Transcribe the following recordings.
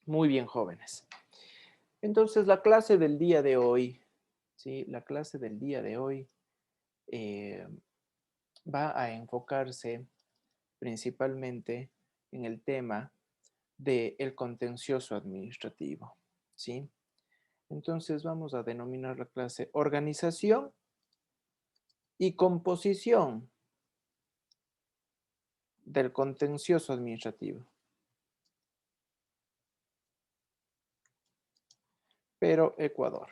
Muy bien, jóvenes. Entonces, la clase del día de hoy, ¿sí? La clase del día de hoy eh, va a enfocarse principalmente en el tema del contencioso administrativo, ¿sí? Entonces, vamos a denominar la clase organización y composición del contencioso administrativo. Pero Ecuador.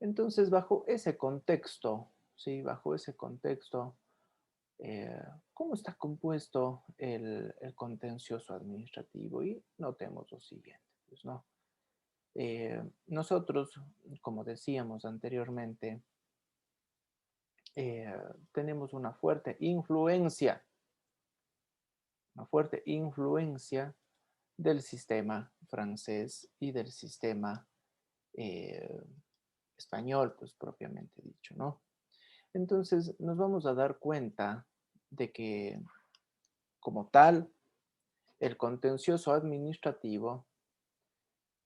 Entonces, bajo ese contexto, ¿sí? Bajo ese contexto, ¿cómo está compuesto el contencioso administrativo? Y notemos lo siguiente, pues, ¿no? Nosotros, como decíamos anteriormente, eh, tenemos una fuerte influencia del sistema francés y del sistema eh, español, pues propiamente dicho, ¿no? Entonces nos vamos a dar cuenta de que, como tal, el contencioso administrativo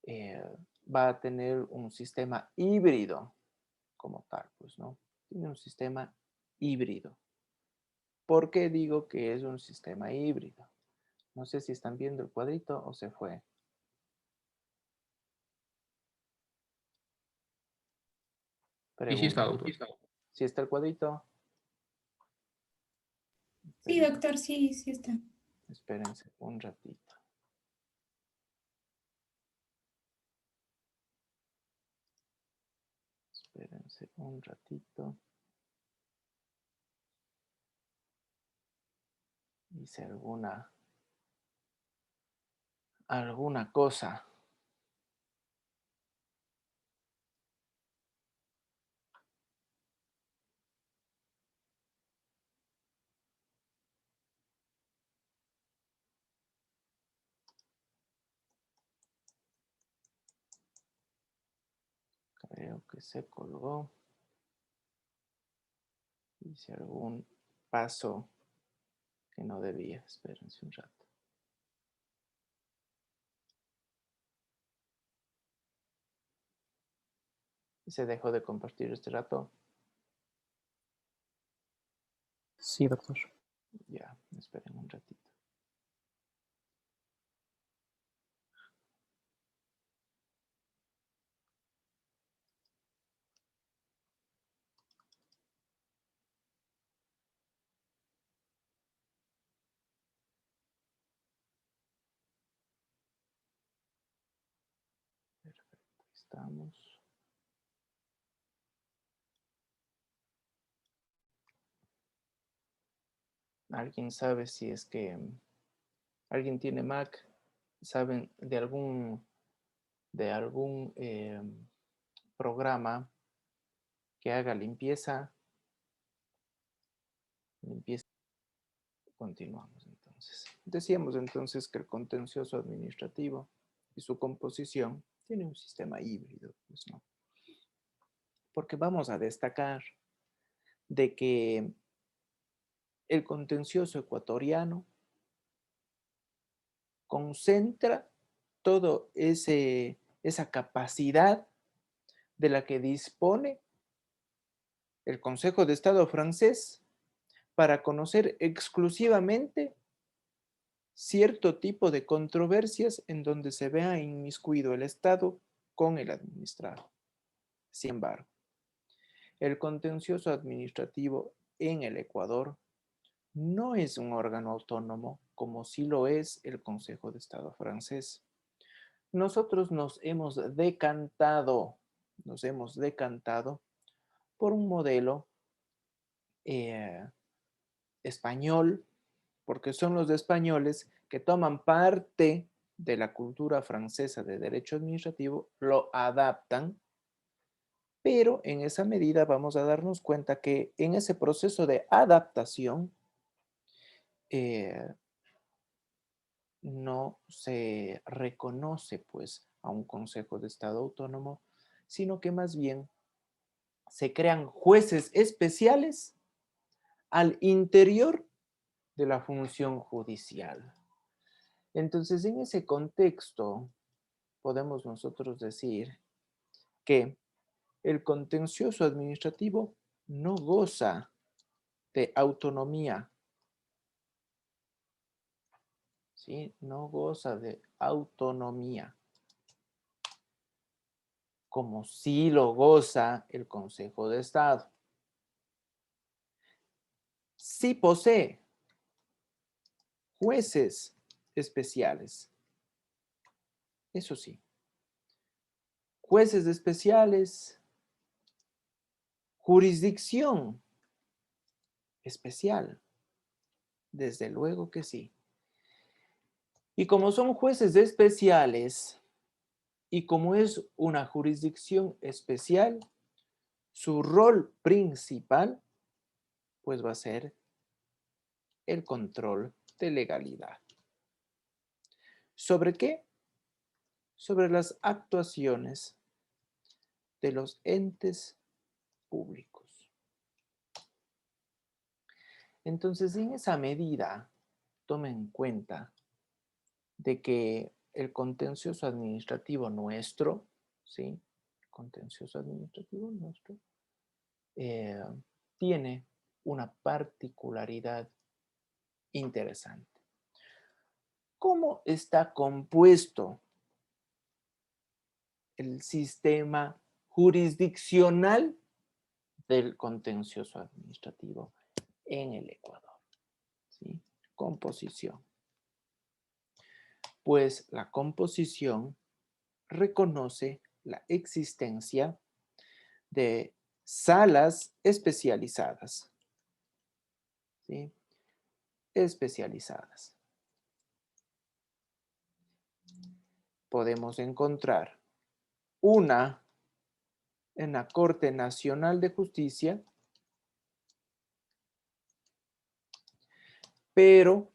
eh, va a tener un sistema híbrido como tal, pues, ¿no? Tiene un sistema híbrido. ¿Por qué digo que es un sistema híbrido? No sé si están viendo el cuadrito o se fue. Sí, sí está, Pregunto. doctor. ¿Sí está el cuadrito? Sí, Espérense, doctor, sí, sí está. espérense un ratito. Espérense un ratito. Hice alguna cosa. Creo que se colgó. Hice algún paso que no debía. Espérense un rato. Se dejó de compartir este rato. Sí, doctor. Ya, esperen un ratito. Perfecto, ahí estamos. ¿Alguien sabe si es que alguien tiene Mac? ¿Saben de algún programa que haga limpieza? Limpieza. Continuamos entonces. Decíamos entonces que el contencioso administrativo y su composición tiene un sistema híbrido, pues, ¿no? Porque vamos a destacar de que el contencioso ecuatoriano concentra todo esa capacidad de la que dispone el Consejo de Estado francés para conocer exclusivamente cierto tipo de controversias en donde se vea inmiscuido el Estado con el administrado. Sin embargo, el contencioso administrativo en el Ecuador no es un órgano autónomo como sí lo es el Consejo de Estado francés. Nosotros nos hemos decantado por un modelo eh, español, porque son los españoles que toman parte de la cultura francesa de derecho administrativo, lo adaptan, pero en esa medida vamos a darnos cuenta que en ese proceso de adaptación eh, no se reconoce pues a un Consejo de Estado autónomo, sino que más bien se crean jueces especiales al interior de la función judicial. Entonces, en ese contexto, podemos nosotros decir que el contencioso administrativo no goza de autonomía, ¿sí? No goza de autonomía, como sí lo goza el Consejo de Estado. Sí posee jueces especiales, eso sí. Jueces especiales, jurisdicción especial, desde luego que sí. Y como son jueces especiales y como es una jurisdicción especial, su rol principal pues va a ser el control de legalidad. ¿Sobre qué? Sobre las actuaciones de los entes públicos. Entonces, en esa medida, tomen en cuenta de que el contencioso administrativo nuestro, ¿sí? Contencioso administrativo nuestro, tiene una particularidad interesante. ¿Cómo está compuesto el sistema jurisdiccional del contencioso administrativo en el Ecuador? ¿Sí? Composición. Pues la composición reconoce la existencia de salas especializadas, ¿sí? Especializadas. Podemos encontrar una en la Corte Nacional de Justicia, pero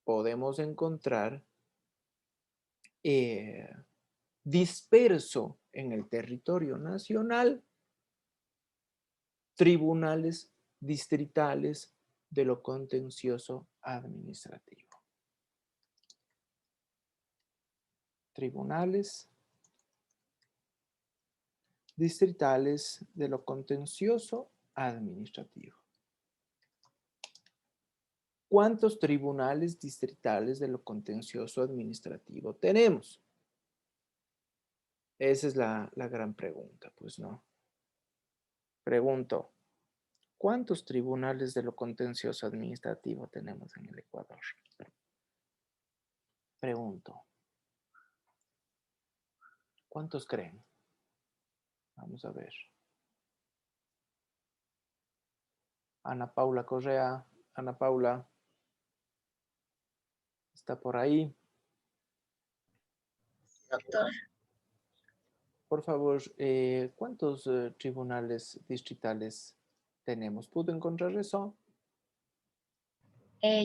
podemos encontrar disperso en el territorio nacional tribunales distritales de lo contencioso administrativo. Tribunales distritales de lo contencioso administrativo. ¿Cuántos tribunales distritales de lo contencioso administrativo tenemos? Esa es la gran pregunta, pues no. Pregunto, ¿cuántos tribunales de lo contencioso administrativo tenemos en el Ecuador? Pregunto, ¿cuántos creen? Vamos a ver. Ana Paula Correa. Ana Paula, ¿está por ahí? Doctor, Por favor, ¿cuántos tribunales distritales tenemos? ¿Pudo encontrar eso?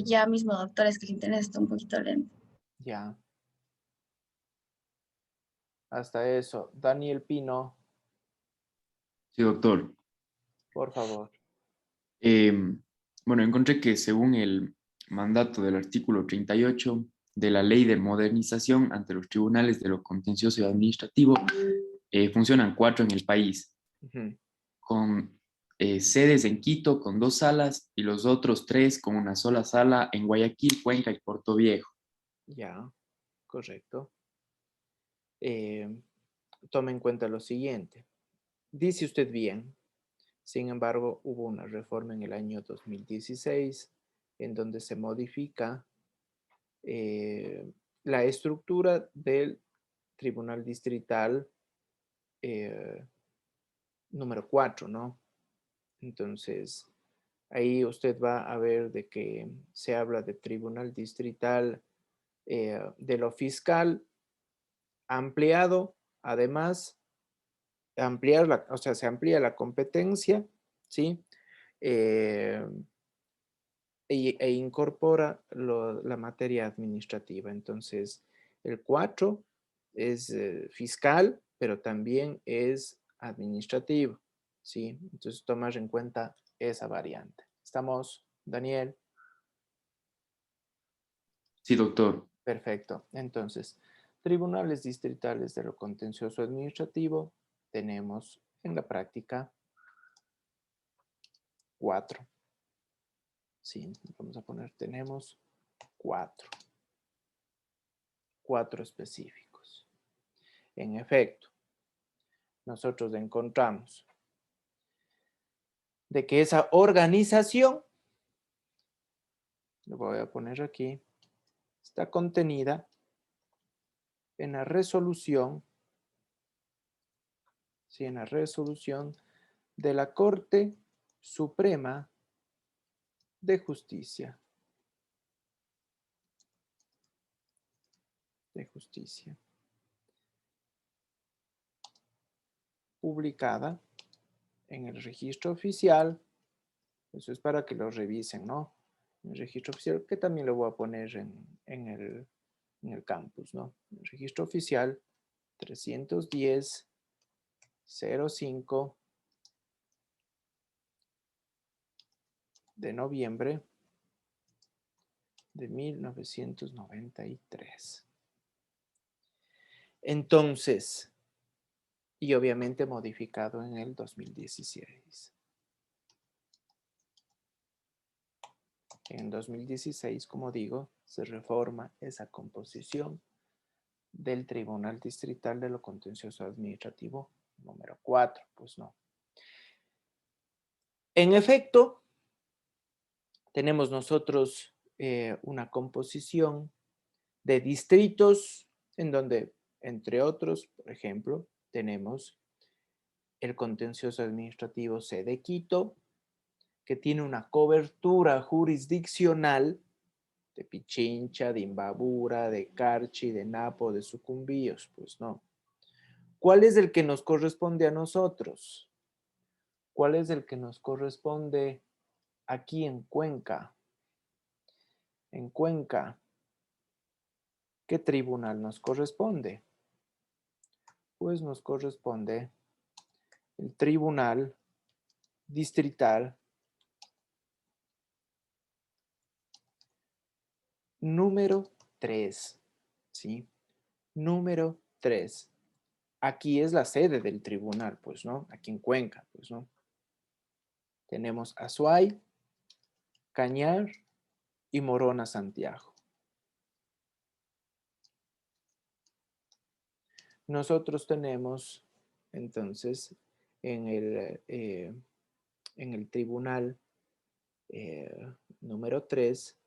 ya mismo, doctor, es que el internet está un poquito lento. Ya. Hasta eso. Daniel Pino, Sí, doctor. por favor. Bueno, encontré que según el mandato del artículo 38 de la Ley de Modernización ante los Tribunales de lo Contencioso y Administrativo, funcionan 4 en el país, Ujú. con sedes en Quito con 2 salas y los otros 3 con una sola sala en Guayaquil, Cuenca y Puerto Viejo. Ya, correcto. Tome en cuenta lo siguiente. Dice usted bien. Sin embargo, hubo una reforma en el año 2016 en donde se modifica la estructura del Tribunal Distrital número 4, ¿no? Entonces, ahí usted va a ver de que se habla de Tribunal Distrital de lo fiscal ampliado, además, o sea, se amplía la competencia, ¿sí? Eh, e incorpora la materia administrativa. Entonces, el 4 es fiscal, pero también es administrativo, ¿sí? Entonces, tomar en cuenta esa variante. ¿Estamos, Daniel? Sí, doctor. Perfecto. Entonces, tribunales distritales de lo contencioso administrativo, tenemos en la práctica 4. Sí, vamos a poner, tenemos 4. 4 específicos. En efecto, nosotros encontramos de que esa organización, lo voy a poner aquí, está contenida en la resolución, ¿sí? En la resolución de la Corte Suprema de Justicia. Publicada en el registro oficial. Eso es para que lo revisen, ¿no? En el registro oficial, que también lo voy a poner en el campus, ¿no? El registro oficial 310-05 de noviembre de 1993. Entonces, y obviamente modificado en el 2016. En 2016, como digo, se reforma esa composición del Tribunal Distrital de lo Contencioso Administrativo número 4. Pues no. En efecto, tenemos nosotros una composición de distritos en donde, entre otros, por ejemplo, tenemos el Contencioso Administrativo C de Quito, que tiene una cobertura jurisdiccional de Pichincha, de Imbabura, de Carchi, de Napo, de Sucumbíos. Pues no. ¿Cuál es el que nos corresponde a nosotros? ¿Cuál es el que nos corresponde aquí en Cuenca? En Cuenca, ¿qué tribunal nos corresponde? Pues nos corresponde el Tribunal Distrital número 3, ¿sí? Número 3. Aquí es la sede del tribunal, pues, ¿no? Aquí en Cuenca, pues, ¿no? Tenemos Azuay, Cañar y Morona Santiago. Nosotros tenemos, entonces, en el tribunal número 3,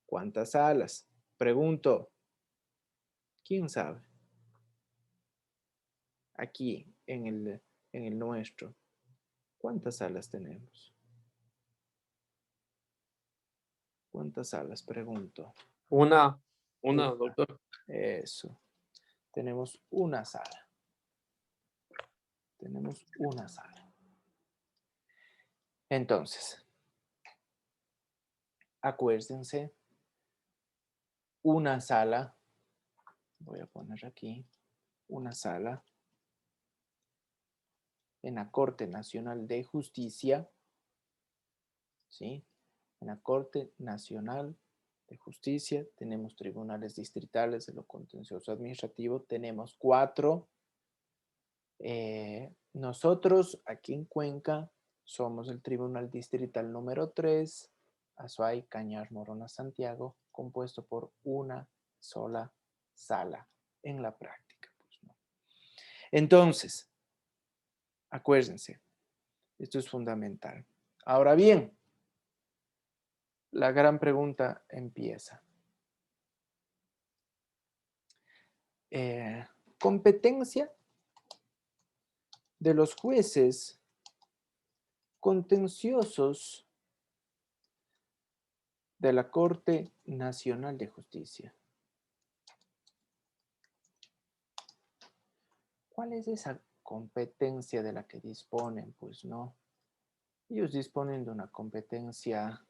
¿cuántas salas? Pregunto, ¿quién sabe? Aquí, en el nuestro, ¿cuántas salas tenemos? ¿Cuántas salas? Pregunto. Una, Una. doctor. Eso. Tenemos una sala. Tenemos una sala. Entonces, acuérdense, una sala, voy a poner aquí, una sala en la Corte Nacional de Justicia, ¿sí? En la Corte Nacional de Justicia tenemos tribunales distritales de lo contencioso administrativo, tenemos 4. Nosotros aquí en Cuenca somos el Tribunal Distrital número 3, Azuay, Cañar, Morona, Santiago, compuesto por una sola sala en la práctica. Pues, ¿no? Entonces, acuérdense, esto es fundamental. Ahora bien, la gran pregunta empieza. Competencia de los jueces contenciosos de la Corte Nacional de Justicia. ¿Cuál es esa competencia de la que disponen? Pues no. Ellos disponen de una competencia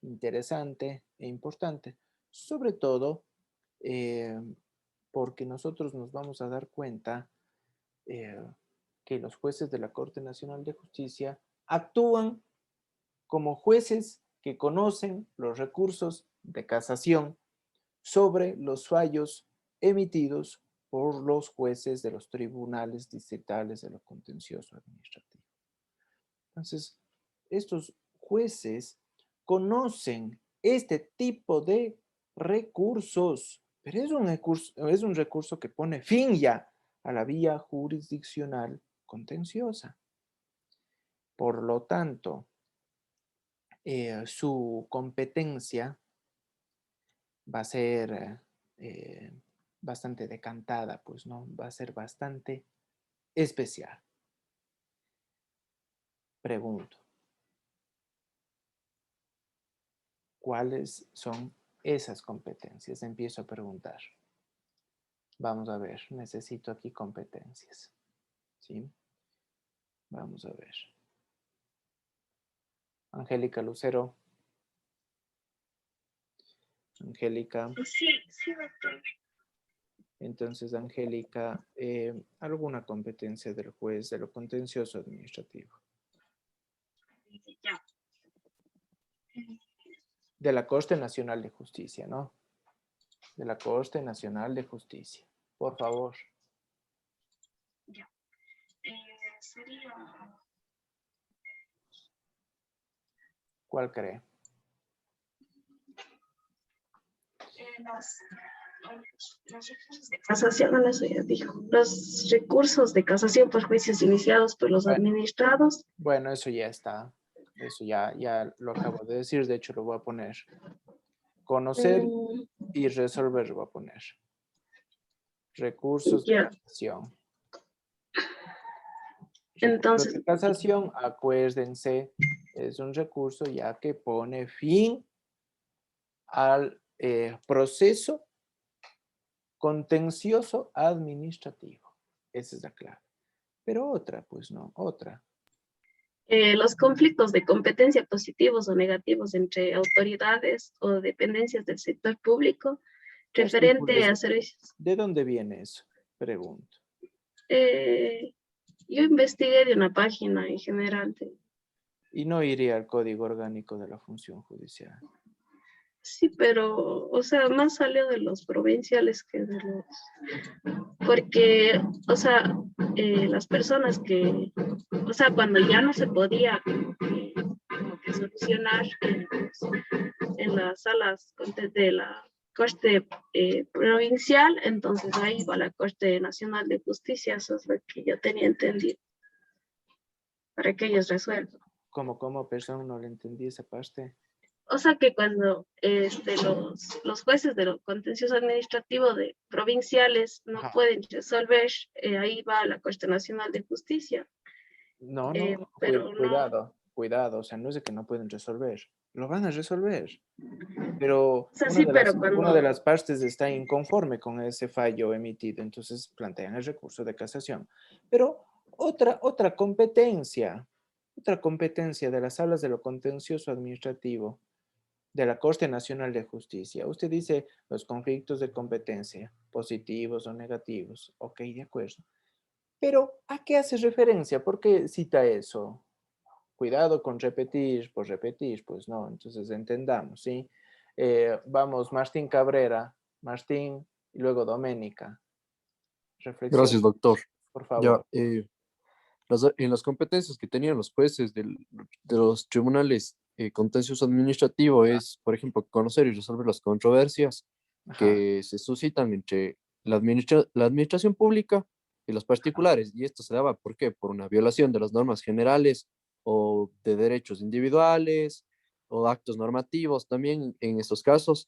interesante e importante, sobre todo porque nosotros nos vamos a dar cuenta que los jueces de la Corte Nacional de Justicia actúan como jueces que conocen los recursos de casación sobre los fallos emitidos por los jueces de los tribunales distritales de lo contencioso administrativo. Entonces, estos jueces conocen este tipo de recursos, pero es un recurso que pone fin ya a la vía jurisdiccional contenciosa. Por lo tanto, su competencia va a ser bastante decantada, pues, ¿no? Va a ser bastante especial. Pregunto, ¿cuáles son esas competencias? Empiezo a preguntar. Vamos a ver, necesito aquí competencias, ¿sí? Vamos a ver. Angélica Lucero. Angélica. Sí, sí, doctor. Entonces, Angélica, ¿alguna competencia del juez de lo contencioso administrativo? Ya. De la Corte Nacional de Justicia, ¿no? De la Corte Nacional de Justicia. Por favor. Ya. Sería ¿Cuál cree? los recursos de casación, no, eso ya dijo. Los recursos de casación por juicios iniciados por los Bueno. administrados. Bueno, eso ya está. Eso ya lo acabo de decir. De hecho, lo voy a poner. Conocer y resolver lo voy a poner. Recursos de Ya. casación. Entonces, De casación, acuérdense, es un recurso ya que pone fin al proceso contencioso administrativo. Esa es la clave. Pero otra, pues no, otra. los conflictos de competencia positivos o negativos entre autoridades o dependencias del sector público referente a servicios. ¿De dónde viene eso? Pregunto. Yo investigué de una página en general. Y no iría al Código Orgánico de la Función Judicial. Sí, pero, o sea, más salió de los provinciales que de los... Porque, o sea, las personas que, o sea, cuando ya no se podía como que solucionar en las salas de la Corte provincial, entonces ahí va la Corte Nacional de Justicia, eso es lo que yo tenía entendido, para que ellos resuelvan. Como persona no le entendí esa parte. O sea que cuando los jueces de lo contencioso administrativo de provinciales no Ajá. pueden resolver, ahí va la Corte Nacional de Justicia. No, Pero no, cuidado, o sea, no es de que no pueden resolver, lo van a resolver, pero o sea, sí, pero una de cuando, las partes está inconforme con ese fallo emitido, entonces plantean el recurso de casación. Pero otra competencia de las salas de lo contencioso administrativo de la Corte Nacional de Justicia. Usted dice los conflictos de competencia, positivos o negativos. Ok, de acuerdo. Pero, ¿a qué hace referencia? ¿Por qué cita eso? Cuidado con repetir por repetir, pues no. Entonces, entendamos, ¿sí? Vamos, Martín Cabrera, Martín y luego Doménica. Reflexión, Gracias, doctor. por Ya, favor. en las competencias que tenían los jueces de los tribunales contencioso administrativo es, por ejemplo, conocer y resolver las controversias Ajá, que se suscitan entre la administración pública y los particulares. Y esto se daba, ¿por qué? Por una violación de las normas generales o de derechos individuales o actos normativos también en estos casos.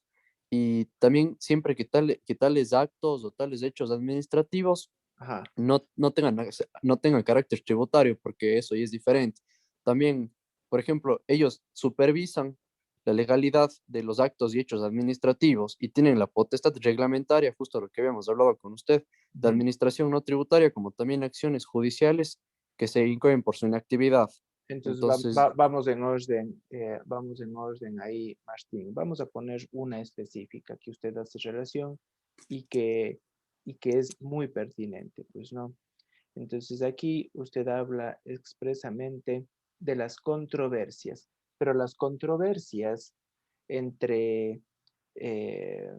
Y también siempre que tales actos o tales hechos administrativos ajá. no tengan carácter tributario, porque eso ya es diferente. También, por ejemplo, ellos supervisan la legalidad de los actos y hechos administrativos y tienen la potestad reglamentaria, justo lo que habíamos hablado con usted, de Ujú. administración no tributaria, como también acciones judiciales que se incurren por su inactividad. Entonces, Entonces, vamos en orden ahí, Martín. Vamos a poner una específica que usted hace relación y que es muy pertinente, pues, ¿no? Entonces, aquí usted habla expresamente de las controversias, pero las controversias entre, eh,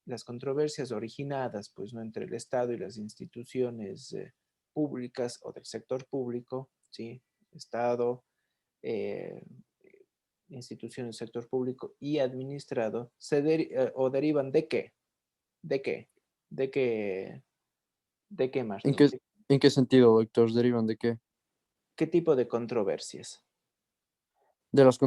las controversias originadas, pues, ¿no?, entre el Estado y las instituciones públicas o del sector público, ¿sí? Estado, eh, instituciones del sector público y administrado, o derivan ¿de qué? ¿De qué? ¿De qué? ¿De qué, ¿En Martín? qué, en qué sentido, Héctor? ¿Derivan de qué? ¿Qué tipo de controversias? De las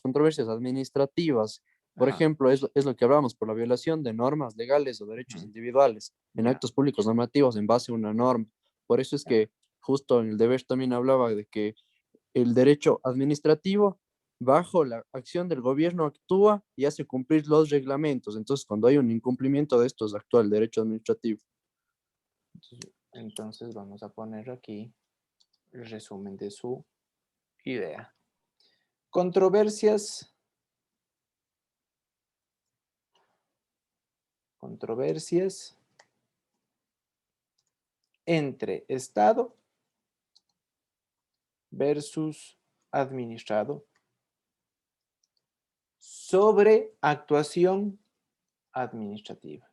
controversias administrativas. Por Ajá. ejemplo, es lo que hablamos, por la violación de normas legales o derechos Ujú. individuales en Ya, actos públicos normativos en base a una norma. Por eso es ya. que justo en el deber también hablaba de que el derecho administrativo, bajo la acción del gobierno, actúa y hace cumplir los reglamentos. Entonces, cuando hay un incumplimiento de estos, actúa el derecho administrativo. Entonces vamos a poner aquí el resumen de su idea. Controversias entre Estado versus administrado sobre actuación administrativa.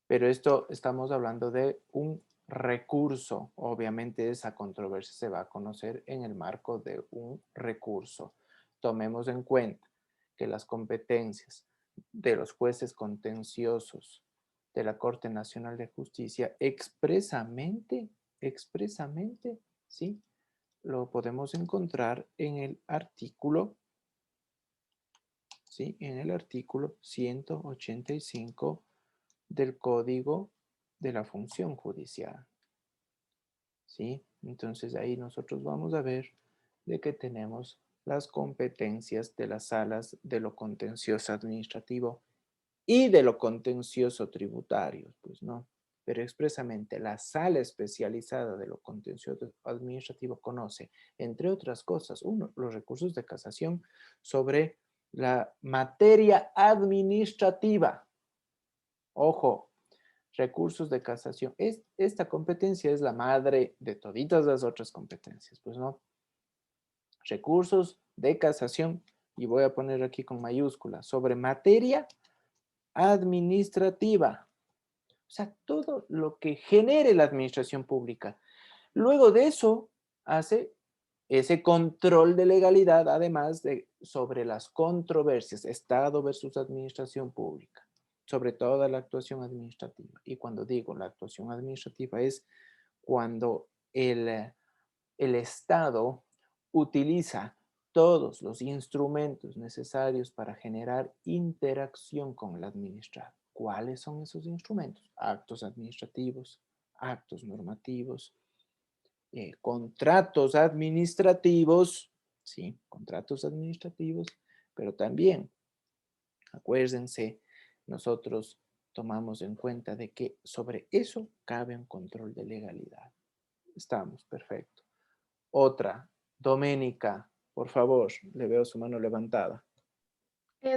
Pero esto estamos hablando de un recurso. Obviamente esa controversia se va a conocer en el marco de un recurso. Tomemos en cuenta que las competencias de los jueces contenciosos de la Corte Nacional de Justicia expresamente, ¿sí?, lo podemos encontrar en el artículo, ¿sí?, en el artículo 185 del Código de la Función Judicial, ¿sí? Entonces ahí nosotros vamos a ver de que tenemos las competencias de las salas de lo contencioso administrativo y de lo contencioso tributario, pues no. Pero expresamente la sala especializada de lo contencioso administrativo conoce, entre otras cosas, uno, los recursos de casación sobre la materia administrativa. Ojo, recursos de casación. Esta competencia es la madre de toditas las otras competencias, pues no. Recursos de casación, y voy a poner aquí con mayúscula, sobre materia administrativa. O sea, todo lo que genere la administración pública. Luego de eso, hace ese control de legalidad, además de sobre las controversias, Estado versus administración pública, sobre toda la actuación administrativa. Y cuando digo la actuación administrativa es cuando el Estado utiliza todos los instrumentos necesarios para generar interacción con el administrado. ¿Cuáles son esos instrumentos? Actos administrativos, actos normativos, contratos administrativos, sí, contratos administrativos, pero también, acuérdense, nosotros tomamos en cuenta de que sobre eso cabe un control de legalidad. Estamos, perfecto. Otra, Doménica, por favor, le veo su mano levantada.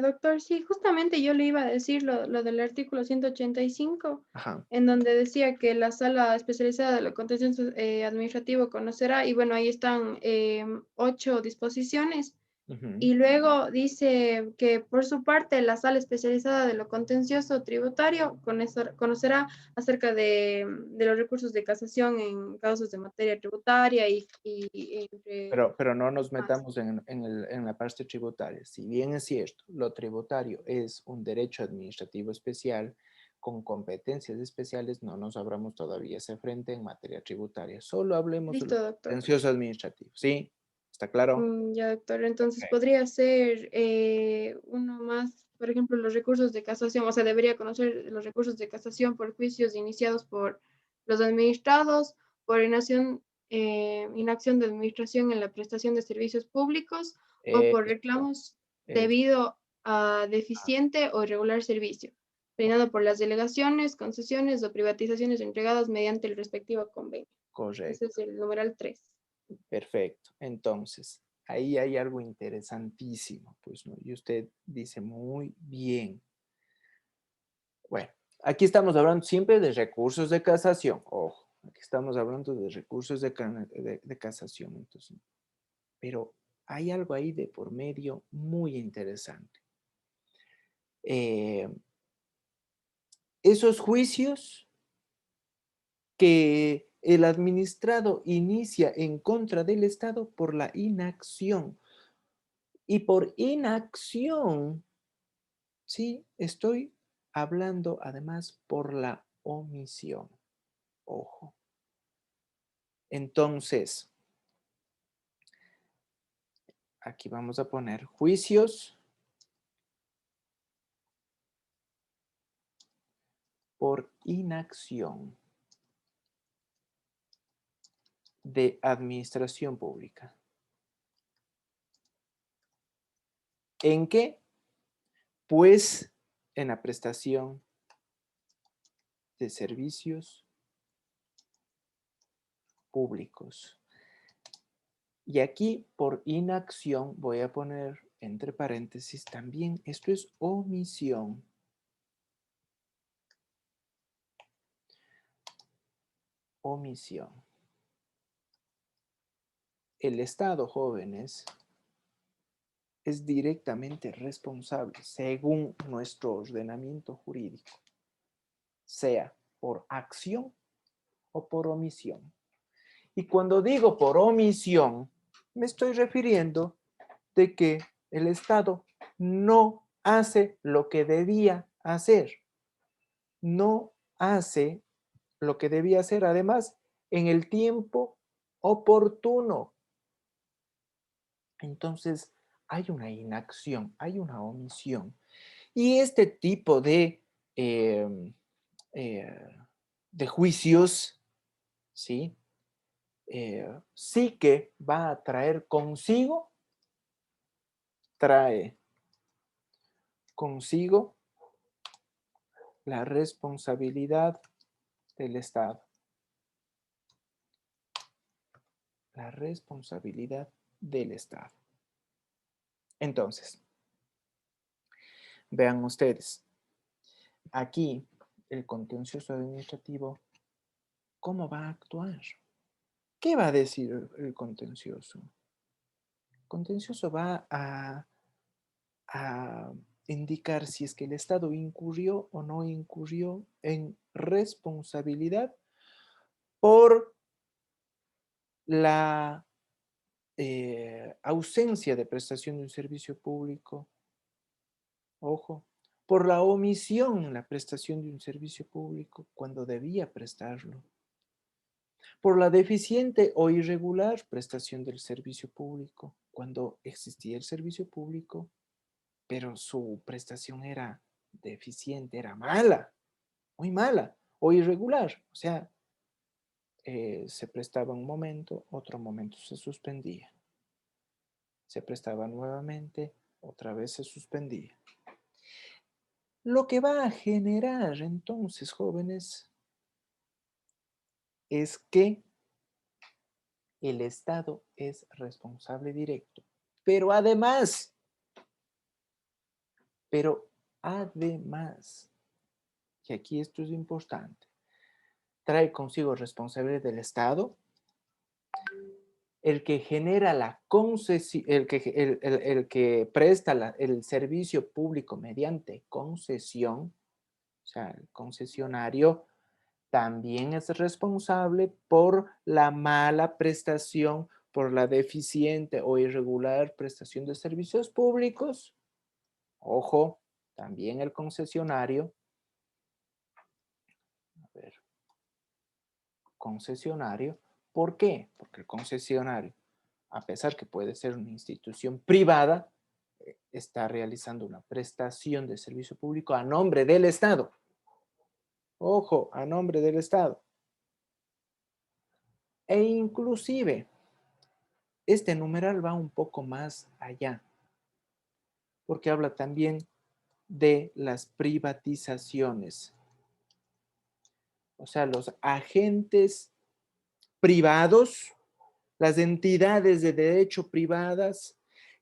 Doctor, sí, justamente yo le iba a decir lo del artículo 185, Ajá. en donde decía que la sala especializada de lo contencioso administrativo conocerá, y bueno, ahí están 8 disposiciones. Ujú. Y luego dice que por su parte la sala especializada de lo contencioso tributario conocerá acerca de los recursos de casación en casos de materia tributaria y entre Pero no nos más. metamos en la parte tributaria. Si bien es cierto, lo tributario es un derecho administrativo especial con competencias especiales, no nos abramos todavía ese frente en materia tributaria. Solo hablemos de lo Listo, doctor. contencioso administrativo. ¿Sí? ¿Está claro? Ya, doctor. Entonces Ok. podría ser uno más, por ejemplo, los recursos de casación, o sea, debería conocer los recursos de casación por juicios iniciados por los administrados, por inacción de administración en la prestación de servicios públicos o por Eso, reclamos eso. debido a deficiente o irregular servicio, brindado por las delegaciones, concesiones o privatizaciones entregadas mediante el respectivo convenio. Ese Correcto. es el numeral 3. Perfecto. Entonces, ahí hay algo interesantísimo, pues, ¿no? Y usted dice muy bien. Bueno, aquí estamos hablando siempre de recursos de casación. Ojo, aquí estamos hablando de recursos de casación. Entonces, pero hay algo ahí de por medio muy interesante. eh, esos juicios que el administrado inicia en contra del Estado por la inacción. Y por inacción, sí, estoy hablando además por la omisión. Ojo. Entonces, aquí vamos a poner juicios por inacción de administración pública. ¿En qué? Pues en la prestación de servicios públicos. Y aquí por inacción voy a poner entre paréntesis también, esto es omisión. Omisión. El Estado, jóvenes, es directamente responsable según nuestro ordenamiento jurídico, sea por acción o por omisión. Y cuando digo por omisión, me estoy refiriendo de que el Estado no hace lo que debía hacer. No hace lo que debía hacer, además, en el tiempo oportuno. Entonces, hay una inacción, hay una omisión. Y este tipo eh, de juicios, ¿sí? Sí que va a traer consigo, trae consigo la responsabilidad del Estado. La responsabilidad del Estado. Entonces, vean ustedes, aquí el contencioso administrativo, ¿cómo va a actuar? ¿Qué va a decir el contencioso? El contencioso va a indicar si es que el Estado incurrió o no incurrió en responsabilidad por la ausencia de prestación de un servicio público, ojo, por la omisión en la prestación de un servicio público cuando debía prestarlo, por la deficiente o irregular prestación del servicio público cuando existía el servicio público, pero su prestación era deficiente, era mala, muy mala o irregular, o sea, se prestaba un momento, otro momento se suspendía, se prestaba nuevamente, otra vez se suspendía. Lo que va a generar entonces, jóvenes, es que el Estado es responsable directo. Pero además, y aquí esto es importante, trae consigo responsabilidad del Estado, el que genera la concesión, el que presta el servicio público mediante concesión, o sea, el concesionario también es responsable por la mala prestación, por la deficiente o irregular prestación de servicios públicos. Ojo, también el concesionario. A ver, concesionario. ¿Por qué? Porque el concesionario, a pesar que puede ser una institución privada, está realizando una prestación de servicio público a nombre del Estado. Ojo, a nombre del Estado. E inclusive, este numeral va un poco más allá, porque habla también de las privatizaciones. O sea, los agentes privados, las entidades de derecho privadas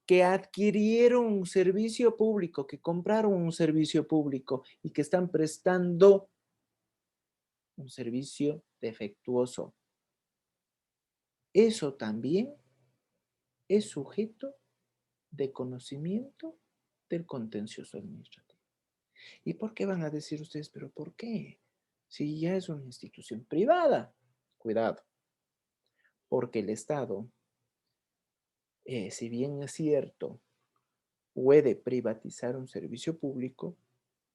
que adquirieron un servicio público, que compraron un servicio público y que están prestando un servicio defectuoso. Eso también es sujeto de conocimiento del contencioso administrativo. ¿Y por qué van a decir ustedes, pero por qué? Si ya es una institución privada. Cuidado, porque el Estado, si bien es cierto, puede privatizar un servicio público,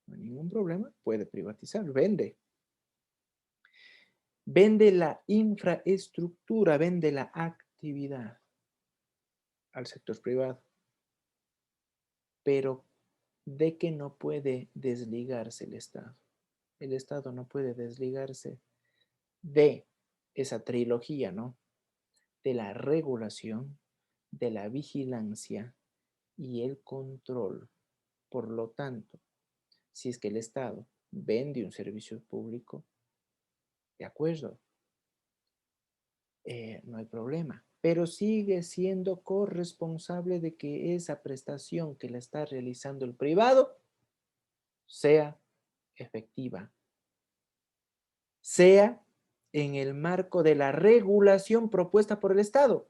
no hay ningún problema, puede privatizar, vende. Vende la infraestructura, vende la actividad al sector privado, pero ¿de qué no puede desligarse el Estado? El Estado no puede desligarse de esa trilogía, ¿no? De la regulación, de la vigilancia y el control. Por lo tanto, si es que el Estado vende un servicio público, de acuerdo, no hay problema, pero sigue siendo corresponsable de que esa prestación que la está realizando el privado sea efectiva, sea en el marco de la regulación propuesta por el Estado.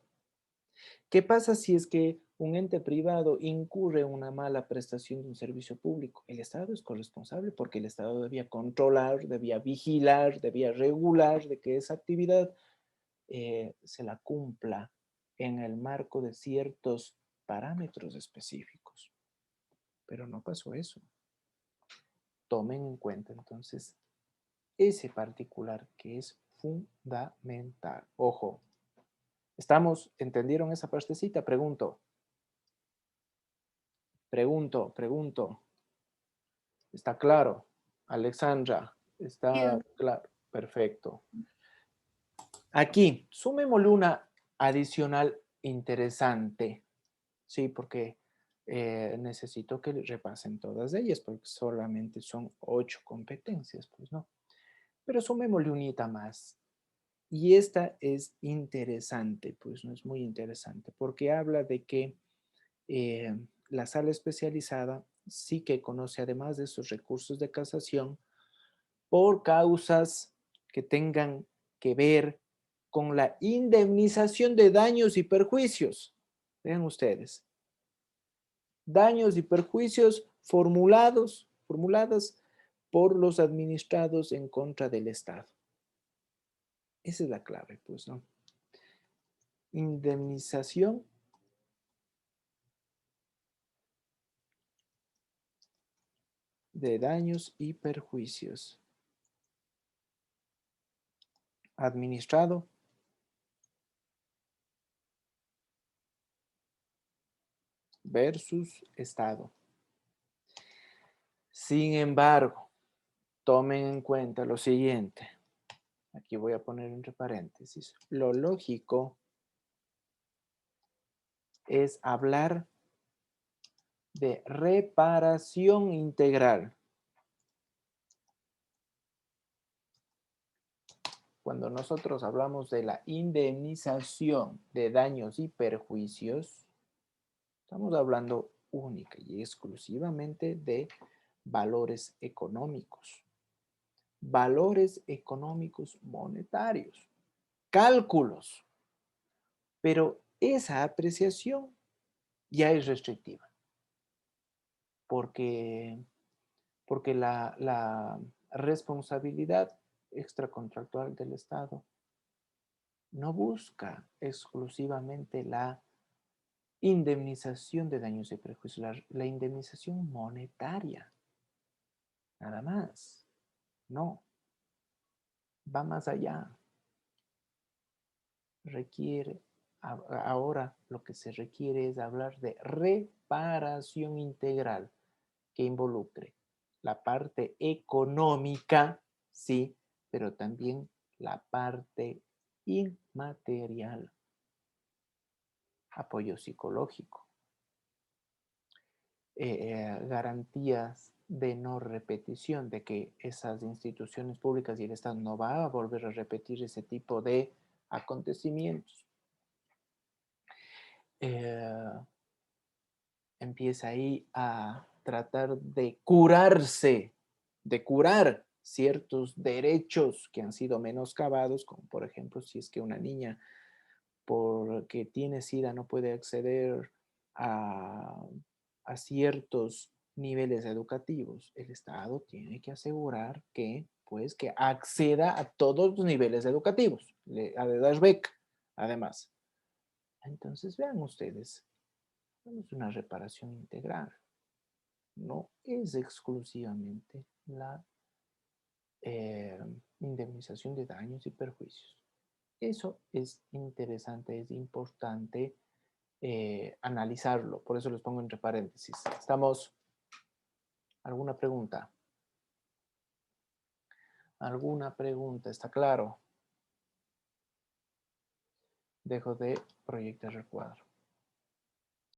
¿Qué pasa si es que un ente privado incurre en una mala prestación de un servicio público? El Estado es corresponsable porque el Estado debía controlar, debía vigilar, debía regular de que esa actividad se la cumpla en el marco de ciertos parámetros específicos. Pero no pasó eso. Tomen en cuenta entonces ese particular que es fundamental. Ojo, ¿entendieron esa partecita? Pregunto. ¿Está claro? Alexandra, ¿está Sí, claro? Perfecto. Aquí, sumémosle una adicional interesante, ¿sí? Porque necesito que repasen todas ellas, porque solamente son 8 competencias, pues no. Pero sumémosle unita más. Y esta es interesante, pues no es muy interesante, porque habla de que eh, la sala especializada sí que conoce, además de esos recursos de casación, por causas que tengan que ver con la indemnización de daños y perjuicios. Vean ustedes, daños y perjuicios formuladas por los administrados en contra del Estado. Esa es la clave, pues, ¿no? Indemnización de daños y perjuicios. Administrado versus Estado. Sin embargo, tomen en cuenta lo siguiente. Aquí voy a poner entre paréntesis. Lo lógico es hablar de reparación integral. Cuando nosotros hablamos de la indemnización de daños y perjuicios, estamos hablando única y exclusivamente de valores económicos monetarios, cálculos, pero esa apreciación ya es restrictiva, porque la responsabilidad extracontractual del Estado no busca exclusivamente la indemnización de daños y perjuicios, la indemnización monetaria, nada más. No, va más allá. Ahora lo que se requiere es hablar de reparación integral que involucre la parte económica, sí, pero también la parte inmaterial, apoyo psicológico, garantías de no repetición, de que esas instituciones públicas y el Estado no va a volver a repetir ese tipo de acontecimientos. Empieza ahí a tratar de curarse, de curar ciertos derechos que han sido menoscabados, como por ejemplo si es que una niña porque tiene SIDA no puede acceder a, a ciertos niveles educativos. El Estado tiene que asegurar que, pues, que acceda a todos los niveles educativos, a de dar beca, además. Entonces, vean ustedes, es una reparación integral. No es exclusivamente la indemnización de daños y perjuicios. Eso es interesante, es importante analizarlo. Por eso los pongo entre paréntesis. ¿Estamos? ¿Alguna pregunta? ¿Alguna pregunta? ¿Está claro? Dejo de proyectar el cuadro.